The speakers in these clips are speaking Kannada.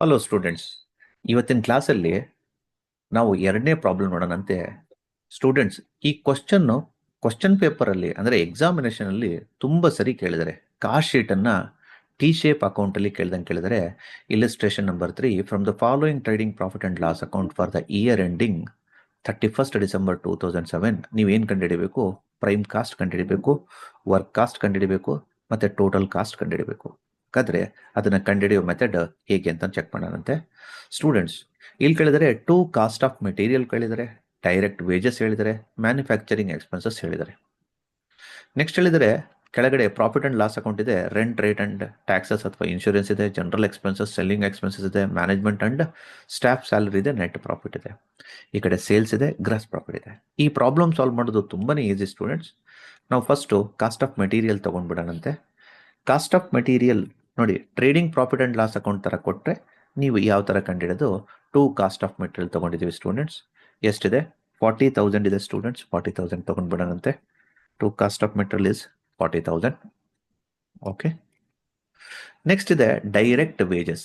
ಹಲೋ ಸ್ಟೂಡೆಂಟ್ಸ್, ಇವತ್ತಿನ ಕ್ಲಾಸಲ್ಲಿ ನಾವು ಎರಡನೇ ಪ್ರಾಬ್ಲಮ್ ನೋಡೋಣಂತೆ. ಸ್ಟೂಡೆಂಟ್ಸ್, ಈ ಕ್ವಶನ್ ಪೇಪರ್ ಅಲ್ಲಿ ಅಂದ್ರೆ ಎಕ್ಸಾಮಿನೇಷನ್ ಅಲ್ಲಿ ತುಂಬಾ ಸರಿ ಕೇಳಿದರೆ ಕಾಸ್ಟ್ ಶೀಟ್ ಅನ್ನ ಟಿ ಶೇಪ್ ಅಕೌಂಟ್ ಅಲ್ಲಿ ಕೇಳಿದರೆ illustration number 3 from the following trading profit and loss account for the year ending 31st December 2007 ನೀವೇನು ಕಂಡುಹಿಡಿಬೇಕು? ಪ್ರೈಮ್ ಕಾಸ್ಟ್ ಕಂಡುಹಿಡಿಬೇಕು, ವರ್ಕ್ ಕಾಸ್ಟ್ ಕಂಡುಹಿಡಿಬೇಕು, ಮತ್ತೆ ಟೋಟಲ್ ಕಾಸ್ಟ್ ಕಂಡುಹಿಡಿಬೇಕು. ಹಾಗಾದ್ರೆ ಅದನ್ನ ಕಂಡುಹಿಡಿಯೋ ಮೆಥಡ್ ಹೇಗೆ ಅಂತ ಚೆಕ್ ಮಾಡೋಣಂತೆ. ಸ್ಟೂಡೆಂಟ್ಸ್, ಇಲ್ಲಿ ಕೇಳಿದರೆ ಟು ಕಾಸ್ಟ್ ಆಫ್ ಮೆಟೀರಿಯಲ್ ಕೇಳಿದರೆ, ಡೈರೆಕ್ಟ್ ವೇಜಸ್ ಹೇಳಿದರೆ, ಮ್ಯಾನುಫ್ಯಾಕ್ಚರಿಂಗ್ ಎಕ್ಸ್ಪೆನ್ಸಸ್ ಹೇಳಿದರೆ. ನೆಕ್ಸ್ಟ್ ಹೇಳಿದರೆ ಕೆಳಗಡೆ ಪ್ರಾಫಿಟ್ ಅಂಡ್ ಲಾಸ್ ಅಕೌಂಟ್ ಇದೆ, ರೆಂಟ್ ರೇಟ್ ಅಂಡ್ ಟ್ಯಾಕ್ಸಸ್ ಅಥವಾ ಇನ್ಶೂರೆನ್ಸ್ ಇದೆ, ಜನರಲ್ ಎಕ್ಸ್ಪೆನ್ಸಸ್, ಸೆಲ್ಲಿಂಗ್ ಎಕ್ಸ್ಪೆನ್ಸಸ್ ಇದೆ, ಮ್ಯಾನೇಜ್ಮೆಂಟ್ ಅಂಡ್ ಸ್ಟಾಫ್ ಸ್ಯಾಲರಿ ಇದೆ, ನೆಟ್ ಪ್ರಾಫಿಟ್ ಇದೆ. ಈ ಕಡೆ ಸೇಲ್ಸ್ ಇದೆ, ಗ್ರಾಸ್ ಪ್ರಾಫಿಟ್ ಇದೆ. ಈ ಪ್ರಾಬ್ಲಮ್ ಸಾಲ್ವ್ ಮಾಡೋದು ತುಂಬಾನೇ ಈಸಿ ಸ್ಟೂಡೆಂಟ್ಸ್. ನಾವು ಫಸ್ಟ್ ಕಾಸ್ಟ್ ಆಫ್ ಮೆಟೀರಿಯಲ್ ತಗೊಂಡ್ಬಿಡೋಣಂತೆ. ಕಾಸ್ಟ್ ಆಫ್ ಮೆಟೀರಿಯಲ್ ನೋಡಿ, trading profit and loss account ತರ ಕೊಟ್ಟರೆ ನೀವು ಯಾವ ತರ ಕಂಡಿಡೋದು? ಟು ಕಾಸ್ಟ್ ಆಫ್ ಮೆಟೀರಿಯಲ್ ತಗೊಂಡಿದ್ದೀವಿ ಸ್ಟೂಡೆಂಟ್ಸ್. ಎಷ್ಟಿದೆ? 40,000 ಇದೆ ಸ್ಟೂಡೆಂಟ್ಸ್. 40,000 ತಗೊಂಡ್ಬಿಡೋಣಂತೆ. To cost of material is 40,000. Okay. Next ಇದೆ direct wages.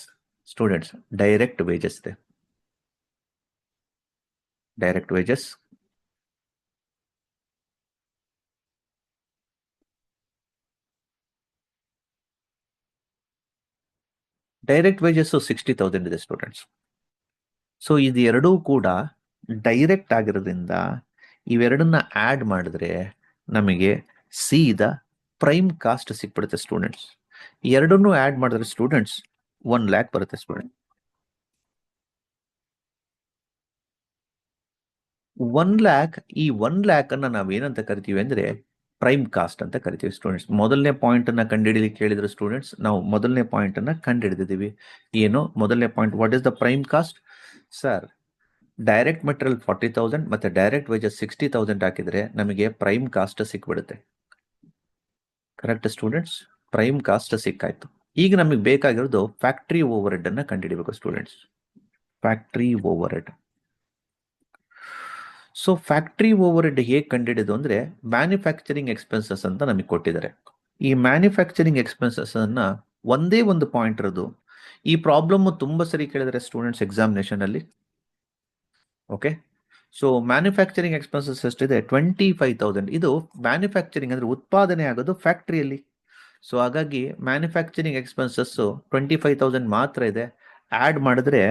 Students, direct wages ಇದೆ. ಡೈರೆಕ್ಟ್ ವೇಜಸ್ ಡೈರೆಕ್ಟ್ ವೇಜಸ್ 60,000 ಇದೆ ಸ್ಟೂಡೆಂಟ್ಸ್. ಸೊ ಇದು ಎರಡೂ ಕೂಡ ಡೈರೆಕ್ಟ್ ಆಗಿರೋದ್ರಿಂದ ಇವೆರಡನ್ನ ಆಡ್ ಮಾಡಿದ್ರೆ ನಮಗೆ ಸೀದಾ ಪ್ರೈಮ್ ಕಾಸ್ಟ್ ಸಿಕ್ಬಿಡುತ್ತೆ ಸ್ಟೂಡೆಂಟ್ಸ್. ಎರಡನ್ನೂ ಆಡ್ ಮಾಡಿದ್ರೆ ಸ್ಟೂಡೆಂಟ್ಸ್ 1,00,000 ಬರುತ್ತೆ ಸ್ಟೂಡೆಂಟ್. 1,00,000, ಈ 1,00,000 ಅನ್ನ ನಾವೇನಂತ ಕರಿತೀವಿ ಅಂದ್ರೆ ಪ್ರೈಮ್ ಕಾಸ್ಟ್ ಅಂತ ಕರಿತೀವಿ ಸ್ಟೂಡೆಂಟ್ಸ್. ಮೊದಲನೇ ಪಾಯಿಂಟ್ ಅನ್ನ ಕಂಡುಹಿಡಿಯಲಿಕ್ಕೆ ಕೇಳಿದ್ರೆ ಸ್ಟೂಡೆಂಟ್ಸ್, ನಾವು ಮೊದಲನೇ ಪಾಯಿಂಟ್ ಅನ್ನ ಕಂಡುಹಿಡಿದಿದ್ದೀವಿ. ಏನು ಮೊದಲನೇ point? What is the prime cost? Sir, direct material 40,000 ಮತ್ತೆ ಡೈರೆಕ್ಟ್ ವೇಜಸ್ 60,000 ಹಾಕಿದ್ರೆ ನಮಗೆ ಪ್ರೈಮ್ ಕಾಸ್ಟ್ ಸಿಕ್ಬಿಡುತ್ತೆ. Correct students? ಪ್ರೈಮ್ ಕಾಸ್ಟ್ ಸಿಕ್ಕಾಯ್ತು. ಈಗ ನಮಗೆ ಬೇಕಾಗಿರೋದು ಫ್ಯಾಕ್ಟ್ರಿ ಓವರ್ ಹೆಡ್ ಅನ್ನ ಕಂಡುಹಿಡಿಯಬೇಕು students. Factory overhead. So factory overhead ಹೇಗೆ ಕಂಡುಹಿಡಿಯೋದು ಅಂದ್ರೆ ಮ್ಯಾನುಫ್ಯಾಕ್ಚರಿಂಗ್ ಎಕ್ಸ್ಪೆನ್ಸಸ್ ಅಂತ ನಮಗೆ ಕೊಟ್ಟಿದ್ದಾರೆ. ಈ ಮ್ಯಾನುಫ್ಯಾಕ್ಚರಿಂಗ್ ಎಕ್ಸ್ಪೆನ್ಸಸ್ ಅನ್ನ ಒಂದೇ ಒಂದು ಪಾಯಿಂಟ್ ಇರೋದು. ಈ ಪ್ರಾಬ್ಲಮ್ ತುಂಬಾ ಸರಿ ಕೇಳಿದರೆ ಸ್ಟೂಡೆಂಟ್ಸ್ ಎಕ್ಸಾಮಿನೇಷನ್ ಅಲ್ಲಿ. ಓಕೆ. ಸೊ ಮ್ಯಾನುಫ್ಯಾಕ್ಚರಿಂಗ್ ಎಕ್ಸ್ಪೆನ್ಸಸ್ ಎಷ್ಟಿದೆ? 25,000. ಇದು ಮ್ಯಾನುಫ್ಯಾಕ್ಚರಿಂಗ್ ಅಂದ್ರೆ ಉತ್ಪಾದನೆ ಆಗೋದು ಫ್ಯಾಕ್ಟ್ರಿಯಲ್ಲಿ. ಸೊ ಹಾಗಾಗಿ ಮ್ಯಾನುಫ್ಯಾಕ್ಚರಿಂಗ್ ಎಕ್ಸ್ಪೆನ್ಸಸ್ 25,000 ಮಾತ್ರ ಇದೆ. ಆಡ್ ಮಾಡಿದ್ರೆ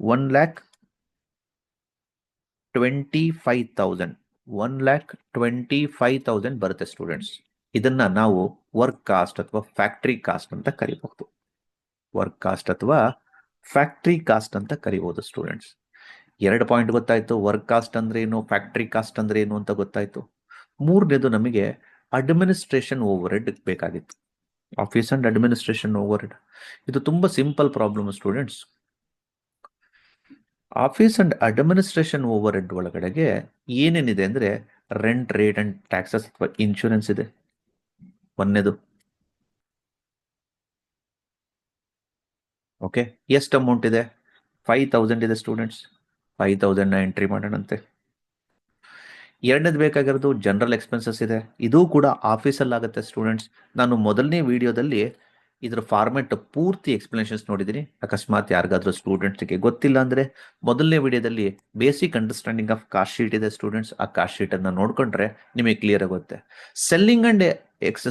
1,25,000 1,25,000 ಬರುತ್ತೆ ಸ್ಟೂಡೆಂಟ್ಸ್. ಇದನ್ನ ನಾವು ವರ್ಕ್ ಕಾಸ್ಟ್ ಅಥವಾ ಫ್ಯಾಕ್ಟ್ರಿ ಕಾಸ್ಟ್ ಅಂತ ಕರಿಬಹುದು. ವರ್ಕ್ ಕಾಸ್ಟ್ ಅಥವಾ ಫ್ಯಾಕ್ಟ್ರಿ ಕಾಸ್ಟ್ ಅಂತ ಕರಿಬಹುದು ಸ್ಟೂಡೆಂಟ್ಸ್. ಎರಡು ಪಾಯಿಂಟ್ ಗೊತ್ತಾಯ್ತು. ವರ್ಕ್ ಕಾಸ್ಟ್ ಅಂದ್ರೆ ಏನು, ಫ್ಯಾಕ್ಟ್ರಿ ಕಾಸ್ಟ್ ಅಂದ್ರೆ ಏನು ಅಂತ ಗೊತ್ತಾಯ್ತು. ಮೂರನೇದು ನಮಗೆ ಅಡ್ಮಿನಿಸ್ಟ್ರೇಷನ್ ಓವರ್ ಹೆಡ್ ಬೇಕಾಗಿತ್ತು. Office and administration overhead. ಇದು ತುಂಬಾ simple problem students. Office and administration over head ಒಳಗಡೆಗೆ ಏನೇನಿದೆ ಅಂದ್ರೆ ರೆಂಟ್ ರೇಟ್ ಅಂಡ್ ಟ್ಯಾಕ್ಸಸ್ ಅಥವಾ ಇನ್ಶೂರೆನ್ಸ್ ಇದೆ ಒಂದೇದು. ಓಕೆ. ಎಷ್ಟು ಅಮೌಂಟ್ ಇದೆ? 5,000 ಇದೆ ಸ್ಟೂಡೆಂಟ್ಸ್. 5,000 ಎಂಟ್ರಿ ಮಾಡೋಣಂತೆ. ಎರಡನೇದು ಬೇಕಾಗಿರೋದು ಜನರಲ್ ಎಕ್ಸ್ಪೆನ್ಸಸ್ ಇದೆ. ಇದು ಕೂಡ ಆಫೀಸಲ್ಲಿ ಆಗುತ್ತೆ ಸ್ಟೂಡೆಂಟ್ಸ್. ನಾನು ಮೊದಲನೇ ವಿಡಿಯೋದಲ್ಲಿ ಇದ್ರ ಫಾರ್ಮೆಟ್ ಪೂರ್ತಿ ಎಕ್ಸ್ಪ್ಲನೇಷನ್ಸ್ ನೋಡಿದ್ದೀನಿ. ಅಕಸ್ಮಾತ್ ಯಾರಿಗಾದ್ರೂ ಸ್ಟೂಡೆಂಟ್ಸ್ಗೆ ಗೊತ್ತಿಲ್ಲ ಅಂದ್ರೆ ಮೊದಲನೇ ವಿಡಿಯೋದಲ್ಲಿ basic understanding of cost sheet ಇದೆ ಸ್ಟೂಡೆಂಟ್ಸ್. ಆ ಕಾಸ್ಟ್ ಶೀಟ್ ಅನ್ನ ನೋಡ್ಕೊಂಡ್ರೆ ನಿಮಗೆ ಕ್ಲಿಯರ್ ಆಗುತ್ತೆ. ಸೆಲ್ಲಿಂಗ್ ಅಂಡ್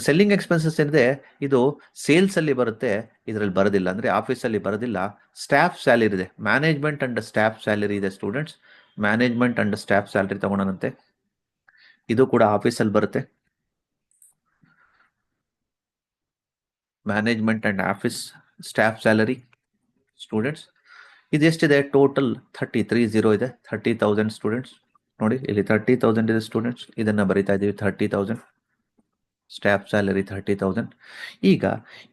ಸೆಲ್ಲಿಂಗ್ ಎಕ್ಸ್ಪೆನ್ಸಸ್ ಏನಿದೆ ಇದು ಸೇಲ್ಸ್ ಅಲ್ಲಿ ಬರುತ್ತೆ, ಇದರಲ್ಲಿ ಬರೋದಿಲ್ಲ. ಅಂದ್ರೆ ಆಫೀಸ್ ಅಲ್ಲಿ ಬರೋದಿಲ್ಲ. ಸ್ಟಾಫ್ ಸ್ಯಾಲರಿ ಇದೆ, ಮ್ಯಾನೇಜ್ಮೆಂಟ್ ಅಂಡ್ ಸ್ಟಾಫ್ ಸ್ಯಾಲರಿ ಇದೆ students. Management and staff salary ತಗೊಳ್ಳೋಣಂತೆ. ಇದು ಕೂಡ ಆಫೀಸಲ್ಲಿ ಬರುತ್ತೆ. Management and office staff salary students. ಇದೆಷ್ಟಿದೆ? ಟೋಟಲ್ 30 ಇದೆ. 30,000 ಸ್ಟೂಡೆಂಟ್ಸ್. ನೋಡಿ ಇಲ್ಲಿ 30,000 ಇದೆ ಸ್ಟೂಡೆಂಟ್ಸ್. ಇದನ್ನ ಬರಿತಾ ಇದೀವಿ 30,000. Staff salary 30,000. ಈಗ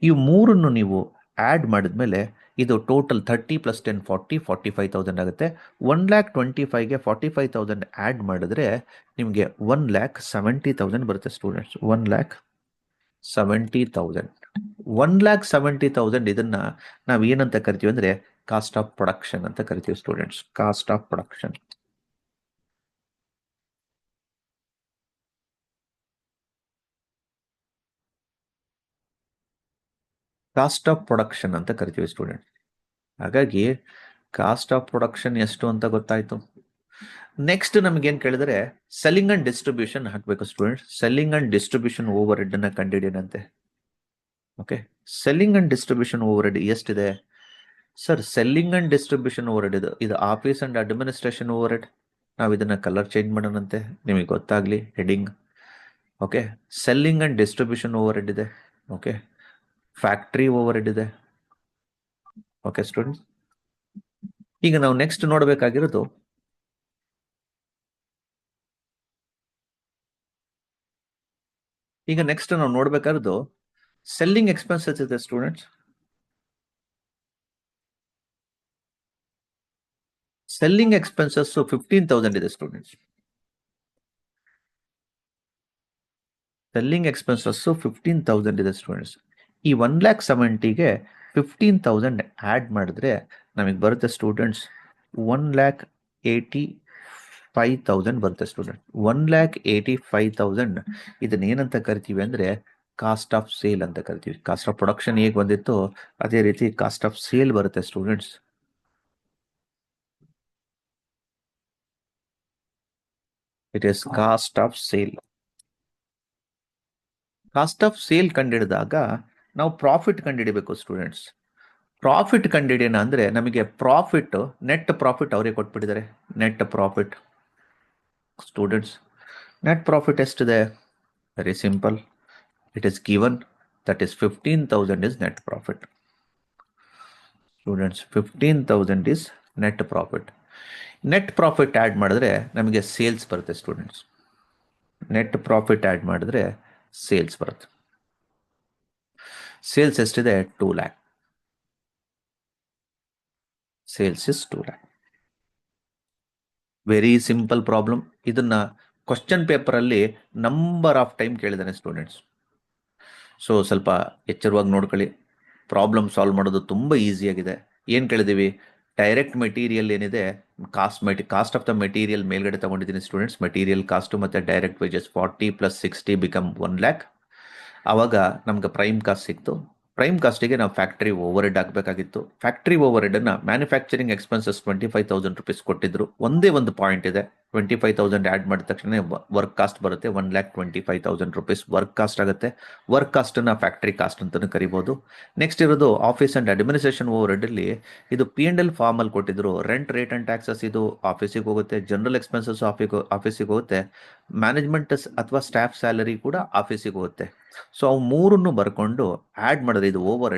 ಈ ಮೂರನ್ನು ನೀವು ಆಡ್ ಮಾಡಿದ್ಮೇಲೆ ಇದು ಟೋಟಲ್ 30 + 10 40 45,000 ಆಗುತ್ತೆ. 1,25,000ಗೆ 45,000 ಆಡ್ ಮಾಡಿದ್ರೆ ನಿಮಗೆ 1,70,000 ಬರುತ್ತೆ ಸ್ಟೂಡೆಂಟ್ಸ್. 1,70,000. 1,70,000 ಇದನ್ನ ನಾವು ಏನಂತ ಕರಿತೀವಿ ಅಂದ್ರೆ ಕಾಸ್ಟ್ ಆಫ್ ಪ್ರೊಡಕ್ಷನ್ ಅಂತ ಕರಿತೀವಿ students. Cost of production. Cost of production ಅಂತ ಕರಿತೀವಿ ಸ್ಟೂಡೆಂಟ್. ಹಾಗಾಗಿ ಕಾಸ್ಟ್ ಆಫ್ ಪ್ರೊಡಕ್ಷನ್ ಎಷ್ಟು ಅಂತ ಗೊತ್ತಾಯ್ತು. ನೆಕ್ಸ್ಟ್ ನಮ್ಗೇನ್ ಕೇಳಿದ್ರೆ ಸೆಲ್ಲಿಂಗ್ ಅಂಡ್ ಡಿಸ್ಟ್ರಿಬ್ಯೂಷನ್ ಹಾಕ್ಬೇಕು students. Selling and distribution overhead ಅನ್ನ ಕಂಡಿಡಿಯನಂತೆ. Okay, selling and distribution overhead ಎಷ್ಟಿದೆ sir? Selling and distribution overhead ಇದು office and administration overhead. ನಾವು ಇದನ್ನ ಕಲರ್ ಚೇಂಜ್ ಮಾಡೋಣಂತೆ ನಿಮಗೆ ಗೊತ್ತಾಗ್ಲಿ heading. Okay, selling and distribution overhead ಇದೆ. ಓಕೆ, ಫ್ಯಾಕ್ಟ್ರಿ ಓವರ್ ಹೆಡ್ ಇದೆ. ಓಕೆ ಸ್ಟೂಡೆಂಟ್ಸ್, ಈಗ ನಾವು ನೆಕ್ಸ್ಟ್ ನೋಡಬೇಕಾಗಿರೋದು ಸೆಲ್ಲಿಂಗ್ ಎಕ್ಸ್ಪೆನ್ಸಸ್ ಇದೆ ಸ್ಟೂಡೆಂಟ್ಸ್. ಸೆಲ್ಲಿಂಗ್ ಎಕ್ಸ್ಪೆನ್ಸಸ್ 15,000 ಇದೆ ಸ್ಟೂಡೆಂಟ್ಸ್. ಸೆಲ್ಲಿಂಗ್ ಎಕ್ಸ್ಪೆನ್ಸಸ್ 15,000 ಇದೆ ಸ್ಟೂಡೆಂಟ್ಸ್. ಈ 1,70,000ಗೆ 15,000 ಆಡ್ ಮಾಡಿದ್ರೆ ನಮಗೆ ಬರುತ್ತೆ ಸ್ಟೂಡೆಂಟ್ಸ್ 1,85,000 ಬರುತ್ತೆ ಸ್ಟೂಡೆಂಟ್. 1,85,000 ಇದನ್ನ ಏನಂತ ಕರಿತೀವಿ ಅಂದ್ರೆ ಕಾಸ್ಟ್ ಆಫ್ ಸೇಲ್ ಅಂತ ಕರಿತೀವಿ. ಕಾಸ್ಟ್ ಆಫ್ ಪ್ರೊಡಕ್ಷನ್ ಹೇಗೆ ಬಂದಿತ್ತು ಅದೇ ರೀತಿ ಕಾಸ್ಟ್ ಆಫ್ ಸೇಲ್ ಬರುತ್ತೆ students. It is cost of sale. Cost of sale ಕಂಡಿಡಿದಾಗ ನಾವು ಪ್ರಾಫಿಟ್ ಕಂಡಿಡಿಬೇಕು ಸ್ಟೂಡೆಂಟ್ಸ್. ಪ್ರಾಫಿಟ್ ಕಂಡಿಡಿಯೋಣ ಅಂದ್ರೆ ನಮಗೆ ಪ್ರಾಫಿಟ್, ನೆಟ್ ಪ್ರಾಫಿಟ್ ಅವರೇ ಕೊಟ್ಬಿಟ್ಟಿದ್ದಾರೆ. Net profit students, net profit ಎಷ್ಟಿದೆ? Very simple, it is given, that is 15,000 is net profit. Students 15,000 is net profit. Net profit add ಮಾಡಿದ್ರೆ ನಮಗೆ ಸೇಲ್ಸ್ ಬರುತ್ತೆ ಸ್ಟೂಡೆಂಟ್ಸ್. ನೆಟ್ ಪ್ರಾಫಿಟ್ ಆಡ್ ಮಾಡಿದ್ರೆ ಸೇಲ್ಸ್ ಬರುತ್ತೆ. ಸೇಲ್ಸ್ ಎಷ್ಟಿದೆ? 2 lakh. Sales is 2 lakh. Very simple problem. ಇದನ್ನ ಕ್ವಶನ್ ಪೇಪರ್ ಅಲ್ಲಿ ನಂಬರ್ ಆಫ್ ಟೈಮ್ ಕೇಳಿದಾನೆ ಸ್ಟೂಡೆಂಟ್ಸ್. ಸೊ ಸ್ವಲ್ಪ ಎಚ್ಚರವಾಗಿ ನೋಡ್ಕೊಳ್ಳಿ. ಪ್ರಾಬ್ಲಮ್ ಸಾಲ್ವ್ ಮಾಡೋದು ತುಂಬಾ ಈಸಿ ಆಗಿದೆ. ಏನ್ ಕೇಳಿದೀವಿ? ಡೈರೆಕ್ಟ್ ಮೆಟೀರಿಯಲ್ ಏನಿದೆ, ಕಾಸ್ಟ್ ಆಫ್ ದ ಮೆಟೀರಿಯಲ್ ಮೇಲ್ಗಡೆ ತಗೊಂಡಿದ್ದೀನಿ ಸ್ಟೂಡೆಂಟ್ಸ್. ಮೆಟೀರಿಯಲ್ ಕಾಸ್ಟ್ ಮತ್ತೆ ಡೈರೆಕ್ಟ್ ವೇಜಸ್ 40 + 60 ಬಿಕಮ್ 1 lakh. ಅವಾಗ ನಮ್ಗೆ ಪ್ರೈಮ್ ಕಾಸ್ಟ್ ಸಿಕ್ತು. ಪ್ರೈಮ್ ಕಾಸ್ಟಿಗೆ ನಾವು ಫ್ಯಾಕ್ಟರಿ ಓವರ್ ಹೆಡ್ ಹಾಕಬೇಕಾಗಿತ್ತು. ಫ್ಯಾಕ್ಟರಿ ಓವರ್ ಹೆಡ್ ಅನ್ನ ಮ್ಯಾನುಫ್ಯಾಕ್ಚರಿಂಗ್ ಎಕ್ಸ್ಪೆನ್ಸಸ್ 25,000 rupees ಕೊಟ್ಟಿದ್ರು. ಒಂದೇ ಒಂದು ಪಾಯಿಂಟ್ ಇದೆ, 25,000 ಆಡ್ ಮಾಡಿದ ತಕ್ಷಣ ವರ್ಕ್ ಕಾಸ್ಟ್ ಬರುತ್ತೆ. 1,25,000 rupees ವರ್ಕ್ ಕಾಸ್ಟ್ ಆಗುತ್ತೆ. ವರ್ಕ್ ಕಾಸ್ಟ್ ಅನ್ನ ಫ್ಯಾಕ್ಟರಿ ಕಾಸ್ಟ್ ಅಂತಾನು ಕರಿಬಹುದು. ನೆಕ್ಸ್ಟ್ ಇರೋದು office and administration overhead ಅಲ್ಲಿ ಇದು P&L ಫಾರ್ಮ್ ಅಲ್ಲಿ ಕೊಟ್ಟಿದ್ರು. ರೆಂಟ್, ರೇಟ್ ಅಂಡ್ ಟ್ಯಾಕ್ಸಸ್ ಇದು ಆಫೀಸಿಗೆ ಹೋಗುತ್ತೆ. ಜನರಲ್ ಎಕ್ಸ್ಪೆನ್ಸಸ್ ಆಫೀಸಿಗೆ ಹೋಗುತ್ತೆ. ಮ್ಯಾನೇಜ್ಮೆಂಟ್ ಅಥವಾ ಸ್ಟಾಫ್ ಸ್ಯಾಲರಿ ಕೂಡ ಆಫೀಸಿಗೆ ಹೋಗುತ್ತೆ. ಸೊ ಅವು ಮೂರನ್ನು ಬರ್ಕೊಂಡು ಆಡ್ ಮಾಡಿದ್ರೆ ಇದು ಓವರ್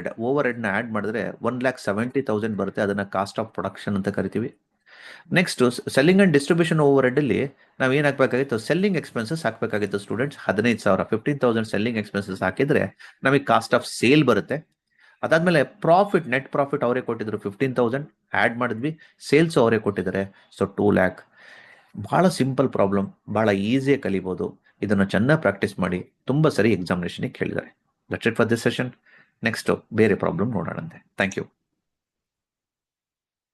ಹೆಡ್ ನ ಆಡ್ ಮಾಡಿದ್ರೆ 1,70,000 ಬರುತ್ತೆ. ಅದನ್ನ ಕಾಸ್ಟ್ ಆಫ್ ಪ್ರೊಡಕ್ಷನ್ ಅಂತ ಕರಿತೀವಿ. Next selling and distribution overhead ಅಲ್ಲಿ ನಾವ್ ಏನ್ ಹಾಕ್ಬೇಕಾಗಿತ್ತು? ಸೆಲ್ಲಿಂಗ್ ಎಕ್ಸ್ಪೆನ್ಸಸ್ ಹಾಕ್ಬೇಕಾಗಿತ್ತು ಸ್ಟೂಡೆಂಟ್ಸ್. 15,000, 15,000 ಸೆಲ್ಲಿಂಗ್ ಎಕ್ಸ್ಪೆನ್ಸಸ್ ಹಾಕಿದ್ರೆ ನಮಗೆ ಕಾಸ್ಟ್ ಆಫ್ ಸೇಲ್ ಬರುತ್ತೆ. ಅದಾದ್ಮೇಲೆ ಪ್ರಾಫಿಟ್, ನೆಟ್ ಪ್ರಾಫಿಟ್ ಅವರೇ ಕೊಟ್ಟಿದ್ರು 15,000 ಆಡ್ ಮಾಡಿದ್ವಿ. ಸೇಲ್ಸ್ ಅವರೇ ಕೊಟ್ಟಿದ್ದಾರೆ, ಸೊ 2 lakh. ಬಹಳ ಸಿಂಪಲ್ ಪ್ರಾಬ್ಲಮ್, ಬಹಳ ಈಸಿಯಾಗಿ ಕಲಿಬಹುದು. ಇದನ್ನು ಚೆನ್ನಾಗಿ ಪ್ರಾಕ್ಟೀಸ್ ಮಾಡಿ. ತುಂಬಾ ಸರಿ ಎಕ್ಸಾಮಿನೇಷನ್ ಕೇಳಿದ್ದಾರೆ. That's it for this session. Next ಬೇರೆ ಪ್ರಾಬ್ಲಮ್ ನೋಡೋಣಂತೆ. Thank you.